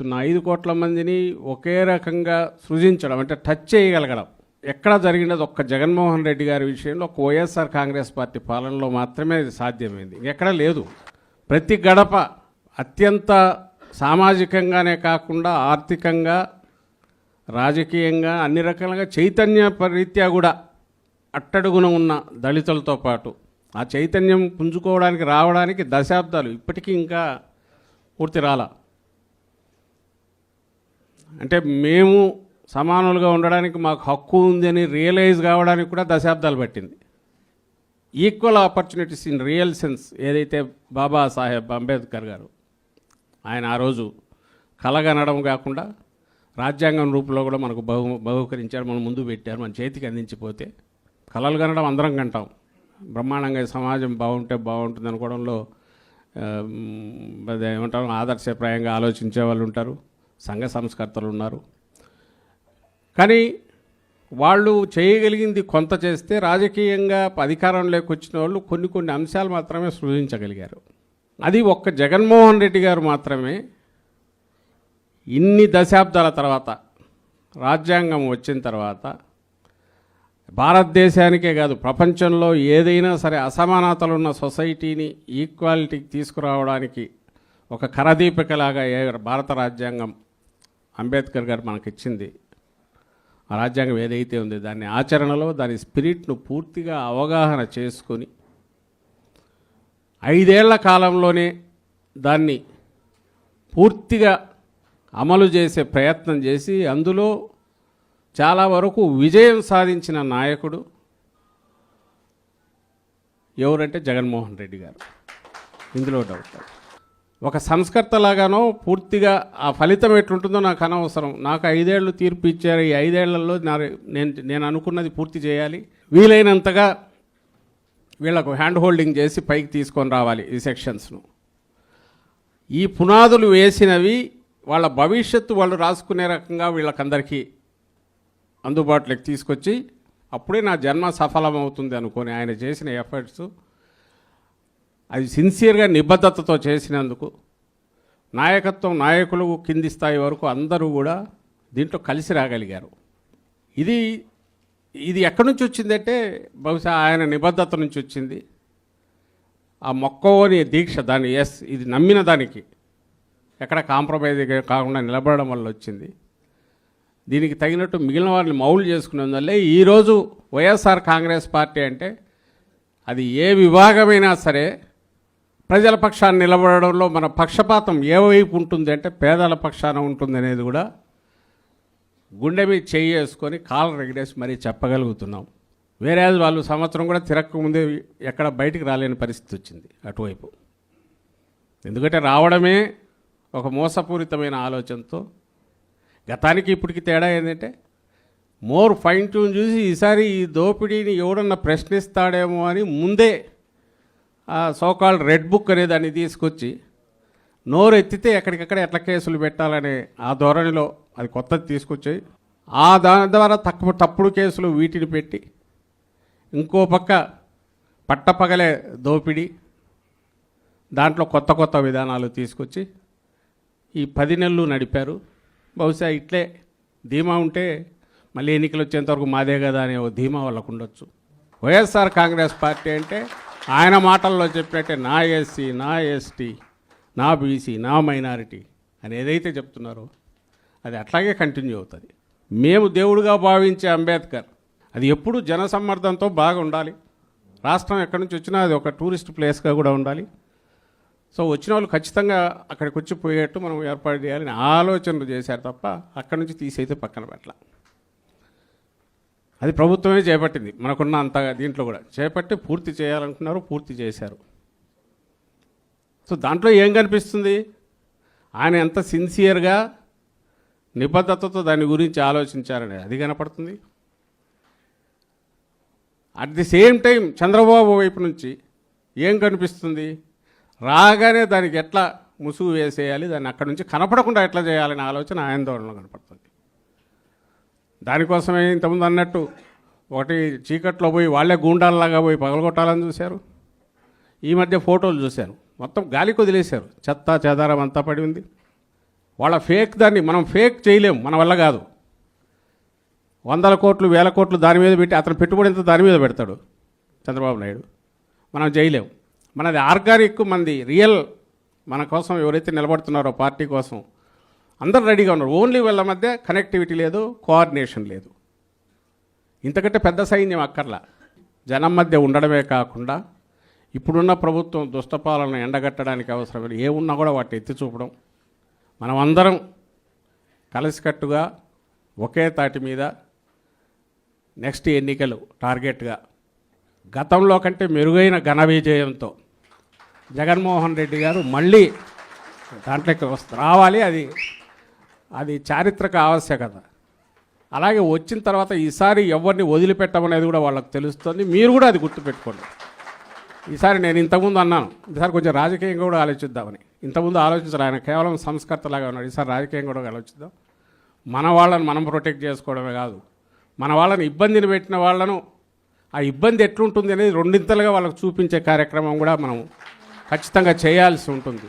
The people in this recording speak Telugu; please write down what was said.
5 కోట్ల మందిని ఒకే రకంగా సృజించడం అంటే టచ్ చేయగలగడం ఎక్కడ జరిగినది ఒక్క జగన్మోహన్ రెడ్డి గారి విషయంలో ఒక వైఎస్ఆర్ కాంగ్రెస్ పార్టీ పాలనలో మాత్రమే ఇది సాధ్యమైంది. ఎక్కడ లేదు. ప్రతి గడప అత్యంత సామాజికంగానే కాకుండా ఆర్థికంగా రాజకీయంగా అన్ని రకాలుగా చైతన్య రీత్యా కూడా అట్టడుగున ఉన్న దళితులతో పాటు ఆ చైతన్యం పుంజుకోవడానికి రావడానికి దశాబ్దాలు ఇప్పటికీ ఇంకా పూర్తి రాలా. అంటే మేము సమానులుగా ఉండడానికి మాకు హక్కు ఉందని రియలైజ్ కావడానికి కూడా దశాబ్దాలు పట్టింది. Equal opportunities in real sense ఏదైతే బాబాసాహెబ్ అంబేద్కర్ గారు ఆయన ఆ రోజు కలగనడం కాకుండా రాజ్యాంగం రూపంలో కూడా మనకు బహుకరించారు, మనం ముందు పెట్టారు, మన చేతికి అందించిపోతే కలలు కనడం అందరం కంటాం. బ్రహ్మాండంగా సమాజం బాగుంటే బాగుంటుంది అనుకోవడంలో ఏమంటారు ఆదర్శప్రాయంగా ఆలోచించే వాళ్ళు ఉంటారు, సంఘ సంస్కర్తలు ఉన్నారు. కానీ వాళ్ళు చేయగలిగింది కొంత చేస్తే రాజకీయంగా అధికారంలోకి వచ్చిన వాళ్ళు కొన్ని అంశాలు మాత్రమే సృజించగలిగారు. అది ఒక్క జగన్మోహన్ రెడ్డి గారు మాత్రమే ఇన్ని దశాబ్దాల తర్వాత రాజ్యాంగం వచ్చిన తర్వాత భారతదేశానికే కాదు ప్రపంచంలో ఏదైనా సరే అసమానతలు ఉన్న సొసైటీని ఈక్వాలిటీకి తీసుకురావడానికి ఒక కరదీపికలాగా భారత రాజ్యాంగం అంబేద్కర్ గారు మనకిచ్చింది. ఆ రాజ్యాంగం ఏదైతే ఉంది దాన్ని ఆచరణలో దాని స్పిరిట్ను పూర్తిగా అవగాహన చేసుకొని 5 ఏళ్ల కాలంలోనే దాన్ని పూర్తిగా అమలు చేసే ప్రయత్నం చేసి అందులో చాలా వరకు విజయం సాధించిన నాయకుడు ఎవరంటే జగన్మోహన్ రెడ్డి గారు. ఇందులో డౌట్. ఒక సంస్కర్తలాగానో పూర్తిగా ఆ ఫలితం ఎట్లుంటుందో నాకు అనవసరం. నాకు 5 ఏళ్ళు తీర్పు ఇచ్చారు. ఈ 5 ఏళ్లలో నేను అనుకున్నది పూర్తి చేయాలి, వీలైనంతగా వీళ్లకు హ్యాండ్ హోల్డింగ్ చేసి పైకి తీసుకొని రావాలి ఈ సెక్షన్స్ను. ఈ పునాదులు వేసినవి వాళ్ళ భవిష్యత్తు వాళ్ళు రాసుకునే రకంగా వీళ్ళకందరికీ అందుబాటులోకి తీసుకొచ్చి అప్పుడే నా జన్మ సఫలమవుతుంది అనుకొని ఆయన చేసిన ఎఫర్ట్స్ అది సిన్సియర్గా నిబద్ధతతో చేసినందుకు నాయకత్వం నాయకులు కింది స్థాయి వరకు అందరూ కూడా దీంట్లో కలిసి రాగలిగారు. ఇది ఎక్కడి నుంచి వచ్చిందంటే బహుశా ఆయన నిబద్ధత నుంచి వచ్చింది. ఆ మొక్కవోని దీక్ష దాన్ని ఇది నమ్మిన దానికి ఎక్కడ కాంప్రమైజ్ కాకుండా నిలబడడం వల్ల వచ్చింది. దీనికి తగినట్టు మిగిలిన వారిని మౌలు చేసుకునేందువల్లే ఈరోజు వైఎస్ఆర్ కాంగ్రెస్ పార్టీ అంటే అది ఏ విభాగమైనా సరే ప్రజల పక్షాన్ని నిలబడడంలో మన పక్షపాతం ఏ వైపు ఉంటుంది అంటే పేదల పక్షాన ఉంటుంది అనేది కూడా గుండె మీద చేసుకొని కాళ్ళు రెగడేసి మరీ చెప్పగలుగుతున్నాం. వేరే వాళ్ళు సంవత్సరం కూడా తిరగకముందే ఎక్కడ బయటికి రాలేని పరిస్థితి వచ్చింది అటువైపు. ఎందుకంటే రావడమే ఒక మోసపూరితమైన ఆలోచనతో. గతానికి ఇప్పటికి తేడా ఏంటంటే మోర్ ఫైన్ ట్యూన్ చూసి ఈసారి ఈ దోపిడీని ఎవడన్నా ప్రశ్నిస్తాడేమో అని ముందే ఆ సోకాల్డ్ రెడ్ బుక్ అనే దాన్ని తీసుకొచ్చి నోరు ఎత్తితే ఎక్కడికక్కడ ఎట్లా కేసులు పెట్టాలనే ఆ ధోరణిలో అది కొత్తది తీసుకొచ్చాయి. దాని ద్వారా తప్పుడు కేసులు వీటిని పెట్టి ఇంకో పక్క పట్టపగలే దోపిడీ దాంట్లో కొత్త విధానాలు తీసుకొచ్చి ఈ 10 నెలలు నడిపారు. బహుశా ఇట్లే ధీమా ఉంటే మళ్ళీ ఎన్నికలు వచ్చేంతవరకు మాదే కదా అనే ఓ ధీమా వాళ్ళకు ఉండొచ్చు. వైఎస్ఆర్ కాంగ్రెస్ పార్టీ అంటే ఆయన మాటల్లో చెప్పినట్టే నా ఎస్సీ, నా ఎస్టీ, నా బీసీ, నా మైనారిటీ అని ఏదైతే చెప్తున్నారో అది అట్లాగే కంటిన్యూ అవుతుంది. మేము దేవుడుగా భావించే అంబేద్కర్ అది ఎప్పుడు జనసమ్మర్దంతో బాగా ఉండాలి. రాష్ట్రం ఎక్కడి నుంచి వచ్చినా అది ఒక టూరిస్ట్ ప్లేస్గా కూడా ఉండాలి. సో వచ్చిన వాళ్ళు ఖచ్చితంగా అక్కడికి వచ్చి పోయేట్టు మనం ఏర్పాటు చేయాలని ఆలోచనలు చేశారు తప్ప అక్కడి నుంచి తీసైతే పక్కన పెట్టాల. అది ప్రభుత్వమే చేపట్టింది. మనకున్న అంత దీంట్లో కూడా చేపట్టి పూర్తి చేయాలనుకున్నారు, పూర్తి చేశారు. సో దాంట్లో ఏం కనిపిస్తుంది? ఆయన ఎంత సిన్సియర్గా నిబద్ధతతో దాని గురించి ఆలోచించారనేది అది కనపడుతుంది. At the same time Chandrababu వైపు నుంచి ఏం కనిపిస్తుంది? రాగానే దానికి ఎట్లా ముసుగు వేసేయాలి, దాన్ని అక్కడి నుంచి కనపడకుండా ఎట్లా చేయాలనే ఆలోచన ఆందోళనలో కనపడుతుంది. దానికోసమే ఇంతకుముందు అన్నట్టు ఒకటి చీకట్లో పోయి వాళ్ళే గూండాల్లాగా పోయి పగలగొట్టాలని చూశారు. ఈ మధ్య ఫోటోలు చూశాను, మొత్తం గాలికి వదిలేశారు, చెత్త చెదారం అంతా పడి ఉంది. వాళ్ళ ఫేక్ దాన్ని మనం ఫేక్ చేయలేం, మన వల్ల కాదు. 100 కోట్లు 1000 కోట్లు దాని మీద పెట్టి అతను పెట్టుబడి ఎంత దాని మీద పెడతాడు చంద్రబాబు నాయుడు. మనం చేయలేం. మనది ఆర్గానిక్, మనది రియల్. మన కోసం ఎవరైతే నిలబడుతున్నారో పార్టీ కోసం అందరూ రెడీగా ఉన్నారు. ఓన్లీ వీళ్ళ మధ్య కనెక్టివిటీ లేదు, కోఆర్డినేషన్ లేదు. ఇంతకంటే పెద్ద సైన్యం అక్కర్లా. జనం మధ్య ఉండడమే కాకుండా ఇప్పుడున్న ప్రభుత్వం దుష్టపాలన ఎండగట్టడానికి అవసరమైన ఏమున్నా కూడా వాటిని ఎత్తి చూపడం, మనం అందరం కలిసికట్టుగా ఒకే తాటి మీద నెక్స్ట్ ఎన్నికలు టార్గెట్గా గతంలో కంటే మెరుగైన ఘన విజయంతో జగన్మోహన్ రెడ్డి గారు మళ్ళీ దాంట్లోకి రావాలి. అది చారిత్రక ఆవశ్యకత. అలాగే వచ్చిన తర్వాత ఈసారి ఎవరిని వదిలిపెట్టమనేది కూడా వాళ్ళకి తెలుస్తుంది. మీరు కూడా అది గుర్తుపెట్టుకోండి. ఈసారి నేను ఇంతకుముందు అన్నాను, ఈసారి కొంచెం రాజకీయంగా కూడా ఆలోచిద్దామని. ఇంతకుముందు ఆలోచించారు, ఆయన కేవలం సంస్కర్తలాగా ఉన్నాడు. ఈసారి రాజకీయంగా కూడా ఆలోచిద్దాం. మన వాళ్ళని మనం ప్రొటెక్ట్ చేసుకోవడమే కాదు, మన వాళ్ళని ఇబ్బందిని పెట్టిన వాళ్ళను ఆ ఇబ్బంది ఎట్లుంటుంది అనేది రెండింతలుగా వాళ్ళకు చూపించే కార్యక్రమం కూడా మనం ఖచ్చితంగా చేయాల్సి ఉంటుంది.